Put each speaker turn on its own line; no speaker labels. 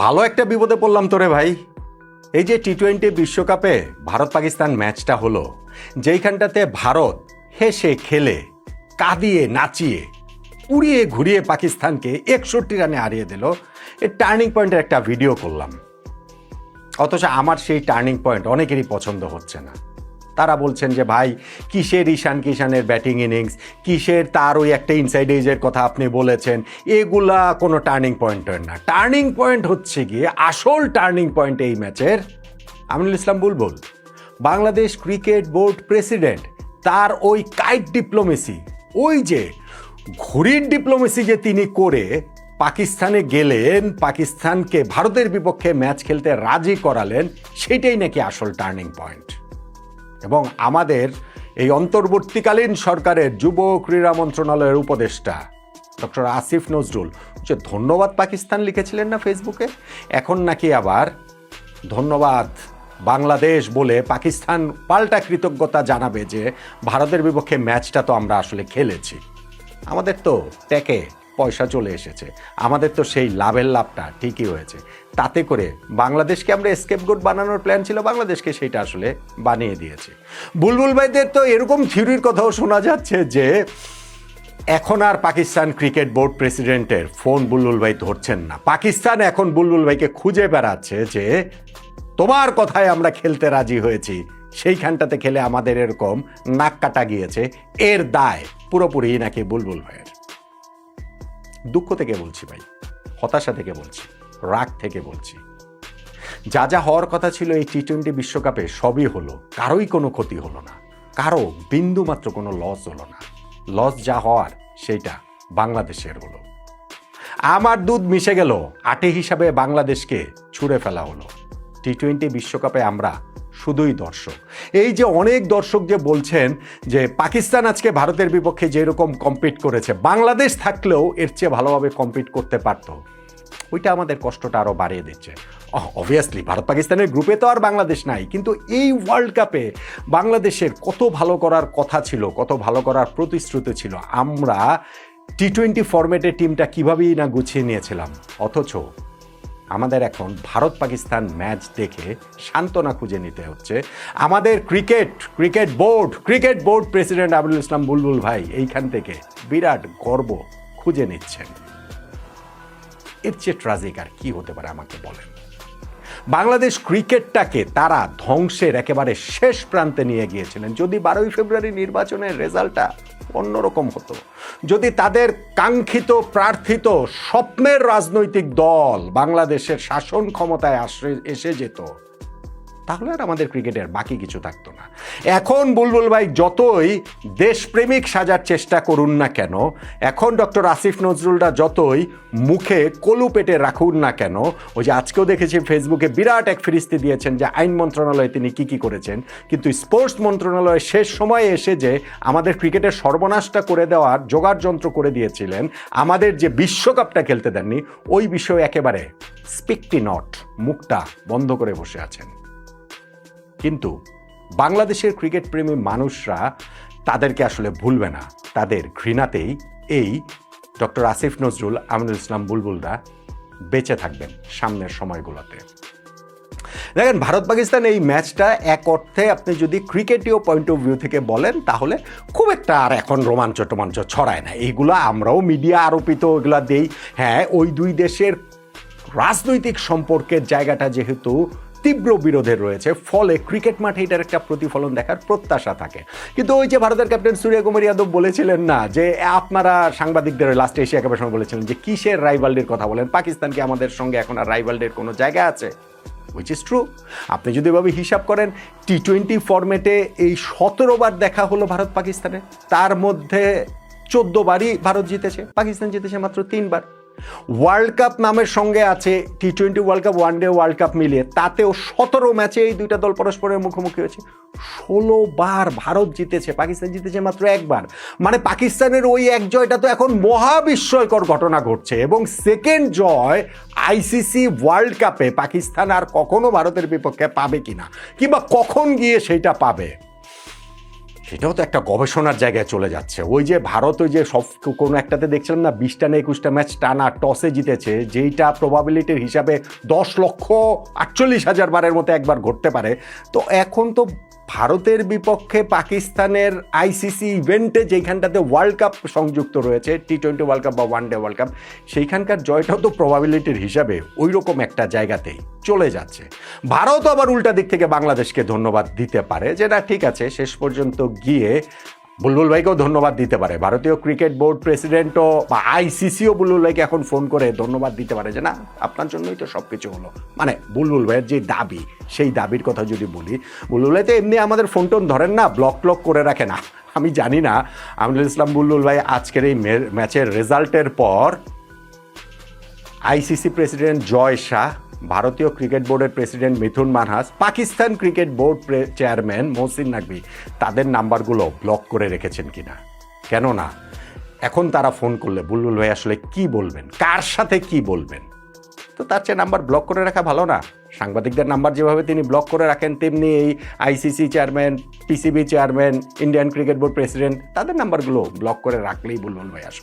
ভালো একটা বিপদে পড়লাম তোরে ভাই। এই যে টি-20 বিশ্বকাপে ভারত পাকিস্তান ম্যাচটা হলো, যেইখানটাতে ভারত হেসে খেলে কাঁদিয়ে নাচিয়ে উড়িয়ে ঘুরিয়ে পাকিস্তানকে 61 রানে হারিয়ে দিল, এই টার্নিং পয়েন্টের একটা ভিডিও করলাম। অথচ আমার সেই টার্নিং পয়েন্ট অনেকেরই পছন্দ হচ্ছে না। তারা বলছেন যে ভাই কিসের ঈশান কিষানের ব্যাটিং ইনিংস, কিসের তার ওই একটা ইনসাইড এজের কথা আপনি বলেছেন, এগুলা কোনো টার্নিং পয়েন্ট না। টার্নিং পয়েন্ট হচ্ছে গিয়ে আসল টার্নিং পয়েন্ট এই ম্যাচের আমিনুল ইসলাম বুলবুল, বাংলাদেশ ক্রিকেট বোর্ড প্রেসিডেন্ট, তার ওই কাইট ডিপ্লোমেসি, ওই যে ঘুড়ির ডিপ্লোমেসি যে তিনি করে পাকিস্তানে গেলেন, পাকিস্তানকে ভারতের বিপক্ষে ম্যাচ খেলতে রাজি করালেন, সেটাই নাকি আসল টার্নিং পয়েন্ট। এবং আমাদের এই অন্তর্বর্তীকালীন সরকারের যুব ক্রীড়া মন্ত্রণালয়ের উপদেষ্টা ডক্টর আসিফ নজরুল যে ধন্যবাদ পাকিস্তান লিখেছিলেন না ফেসবুকে, এখন নাকি আবার ধন্যবাদ বাংলাদেশ বলে পাকিস্তান পাল্টা কৃতজ্ঞতা জানাবে যে ভারতের বিপক্ষে ম্যাচটা তো আমরা আসলে খেলেছি, আমাদের তো ট্যাকে পয়সা চলে এসেছে, আমাদের তো সেই লাভের লাভটা ঠিকই হয়েছে। তাতে করে বাংলাদেশকে আমরা স্কেপগোট বানানোর প্ল্যান ছিল, বাংলাদেশকে সেইটা আসলে বানিয়ে দিয়েছে। বুলবুল ভাইদের তো এরকম থিওরির কথাও শোনা যাচ্ছে যে এখন আর পাকিস্তান ক্রিকেট বোর্ড প্রেসিডেন্টের ফোন বুলবুল ভাই ধরছেন না। পাকিস্তান এখন বুলবুল ভাইকে খুঁজে বেড়াচ্ছে যে তোমার কথায় আমরা খেলতে রাজি হয়েছি, সেইখানটাতে খেলে আমাদের এরকম নাক কাটা গিয়েছে, এর দায় পুরোপুরি নাকি বুলবুল ভাইয়ের। দুঃখ থেকে বলছি ভাই, হতাশা থেকে বলছি, রাগ থেকে বলছি। যা যা হওয়ার কথা ছিল এই টি-20 বিশ্বকাপে সবই হলো, কারোই কোনো ক্ষতি হলো না, কারো বিন্দু মাত্র কোনো লস হলো না। লস যা হওয়ার সেইটা বাংলাদেশের হলো। আমার দুধ মিশে গেল, আটে হিসাবে বাংলাদেশকে ছুঁড়ে ফেলা হলো। টি-20 বিশ্বকাপে আমরা শুধুই দর্শক। এই যে অনেক দর্শক যে বলছেন যে পাকিস্তান আজকে ভারতের বিপক্ষে যেরকম কম্পিট করেছে, বাংলাদেশ থাকলেও এর চেয়ে ভালোভাবে কম্পিট করতে পারত, ওইটা আমাদের কষ্টটা আরও বাড়িয়ে দিচ্ছে। অবভিয়াসলি ভারত পাকিস্তানের গ্রুপে তো আর বাংলাদেশ নাই, কিন্তু এই ওয়ার্ল্ড কাপে বাংলাদেশের কত ভালো করার কথা ছিল, কত ভালো করার প্রতিশ্রুতি ছিল। আমরা টি-20 ফরম্যাটের টিমটা কীভাবেই না গুছিয়ে নিয়েছিলাম, অথচ আমাদের এখন ভারত পাকিস্তান ম্যাচ দেখে সান্ত্বনা খুঁজে নিতে হচ্ছে। আমাদের cricket board president Aminul Islam বুলবুল ভাই এইখান থেকে বিরাট গর্ব খুঁজে নিচ্ছেন। এর চেয়ে ট্রাজিক আর কি হতে পারে আমাকে বলেন। বাংলাদেশ ক্রিকেটটাকে তারা ধ্বংসের একেবারে শেষ প্রান্তে নিয়ে গিয়েছিলেন। যদি 12ই ফেব্রুয়ারি নির্বাচনের রেজাল্টটা অন্যরকম হতো, যদি তাদের কাঙ্ক্ষিত প্রার্থিত স্বপ্নের রাজনৈতিক দল বাংলাদেশের শাসন ক্ষমতায় এসে যেত, তাহলে আর আমাদের ক্রিকেটের বাকি কিছু থাকতো না। এখন বুলবুল ভাই যতই দেশপ্রেমিক সাজার চেষ্টা করুন না কেন, এখন ডক্টর আসিফ নজরুলরা যতই মুখে কলু পেটে রাখুন না কেন, ওই যে আজকেও দেখেছি ফেসবুকে বিরাট এক ফিরিস্তি দিয়েছেন যে আইন মন্ত্রণালয়ে তিনি কি করেছেন, কিন্তু স্পোর্টস মন্ত্রণালয়ে শেষ সময়ে এসে যে আমাদের ক্রিকেটের সর্বনাশটা করে দেওয়ার জোগাড় যন্ত্র করে দিয়েছিলেন, আমাদের যে বিশ্বকাপটা খেলতে দেননি, ওই বিষয়ে একেবারে স্পিকটি নট, মুখটা বন্ধ করে বসে আছেন। কিন্তু বাংলাদেশের ক্রিকেট প্রেমী মানুষরা তাদেরকে আসলে ভুলবে না, তাদের ঘৃণাতেই এই ডক্টর আসিফ নজরুল, আমিনুল ইসলাম বুলবুলরা বেঁচে থাকবেন সামনের সময়গুলোতে। দেখেন, ভারত পাকিস্তান এই ম্যাচটা এক অর্থে আপনি যদি ক্রিকেটীয় পয়েন্ট অফ ভিউ থেকে বলেন, তাহলে খুব একটা আর এখন রোমাঞ্চ টোমাঞ্চ ছড়ায় না। এইগুলো আমরাও মিডিয়া আরোপিত এগুলা দেই। হ্যাঁ, ওই দুই দেশের রাজনৈতিক সম্পর্কের জায়গাটা যেহেতু তীব্র বিরোধের রয়েছে, ফলে ক্রিকেট মাঠে এটার একটা প্রতিফলন দেখার প্রত্যাশা থাকে। কিন্তু ওই যে ভারতের ক্যাপ্টেন সূর্যকুমার যাদব বলেছিলেন না যে আপনারা সাংবাদিকদের লাস্টে এসে একেবারে সময় বলেছিলেন যে কিসের রাইভালরির কথা বলেন, পাকিস্তানকে আমাদের সঙ্গে এখন আর রাইভালরির কোনো জায়গা আছে? Which is true. আপনি যদি এভাবে হিসাব করেন, টি-20 ফরম্যাটে এই 17 বার দেখা হলো ভারত পাকিস্তানে, তার মধ্যে 14 বারই ভারত জিতেছে, পাকিস্তান জিতেছে মাত্র 3 বার। ওয়ার্ল্ড কাপ নামের সঙ্গে আছে টি-20 world cup, one day world cup মিলিয়ে, তাতেও 17 ম্যাচে এই দুইটা দল পরস্পরের মুখোমুখি হয়েছে। 16 বার ভারত জিতেছে, পাকিস্তান জিতেছে মাত্র 1 বার। মানে পাকিস্তানের ওই এক জয়টা তো এখন মহাবিস্ময়কর ঘটনা ঘটছে। এবং সেকেন্ড জয় আইসিসি ওয়ার্ল্ড কাপে পাকিস্তান আর কখনো ভারতের বিপক্ষে পাবে কিনা, কিংবা কখন গিয়ে সেইটা পাবে, সেটাও তো একটা গবেষণার জায়গায় চলে যাচ্ছে। ওই যে ভারত ওই যে সব কোনো একটাতে দেখছিলাম না 20টা না 21টা ম্যাচ টানা টসে জিতেছে, যেইটা প্রবাবিলিটির হিসাবে 10,48,000 বারের মতো একবার ঘটতে পারে। তো এখন তো ভারতের বিপক্ষে পাকিস্তানের আইসিসি ইভেন্টে যেখানটাতে ওয়ার্ল্ড কাপ সংযুক্ত রয়েছে, টি-20 ওয়ার্ল্ড কাপ বা ওয়ানডে ওয়ার্ল্ড কাপ, সেইখানকার জয়টাও তো প্রবাবিলিটির হিসাবে ওই রকম একটা জায়গাতেই চলে যাচ্ছে। ভারত আবার উল্টা দিক থেকে বাংলাদেশকে ধন্যবাদ দিতে পারে, যে না ঠিক আছে, শেষ পর্যন্ত গিয়ে বুলবুল ভাইকেও ধন্যবাদ দিতে পারে। ভারতীয় ক্রিকেট বোর্ড প্রেসিডেন্টও বা আইসিসিও বুলবুল ভাইকে এখন ফোন করে ধন্যবাদ দিতে পারে, যে না আপনার জন্যই তো সব কিছু হলো। মানে বুলবুল ভাইয়ের যে দাবি, সেই দাবির কথা যদি বলি, বুলবুল ভাই তো এমনি আমাদের ফোন টোন ধরেন না, ব্লক করে রাখে না। আমি জানি না আমিনুল ইসলাম বুলবুল ভাই আজকের এই ম্যাচের রেজাল্টের পর আইসিসি প্রেসিডেন্ট জয় শাহ, ভারতীয় ক্রিকেট বোর্ডের president Mithun Manhas, Pakistan cricket board chairman Mohsin Naqvi, তাদের নাম্বারগুলো ব্লক করে রেখেছেন কিনা। কেননা এখন তারা ফোন করলে বুলবুল ভাই আসলে কি বলবেন, কার সাথে কি বলবেন, তো তার চেয়ে নাম্বার ব্লক করে রাখা ভালো না? সাংবাদিকদের নাম্বার যেভাবে তিনি ব্লক করে রাখেন, তেমনি এই ICC chairman, PCB chairman, Indian cricket board president, তাদের নাম্বারগুলো ব্লক করে রাখলেই বুলবুল ভাই আসলে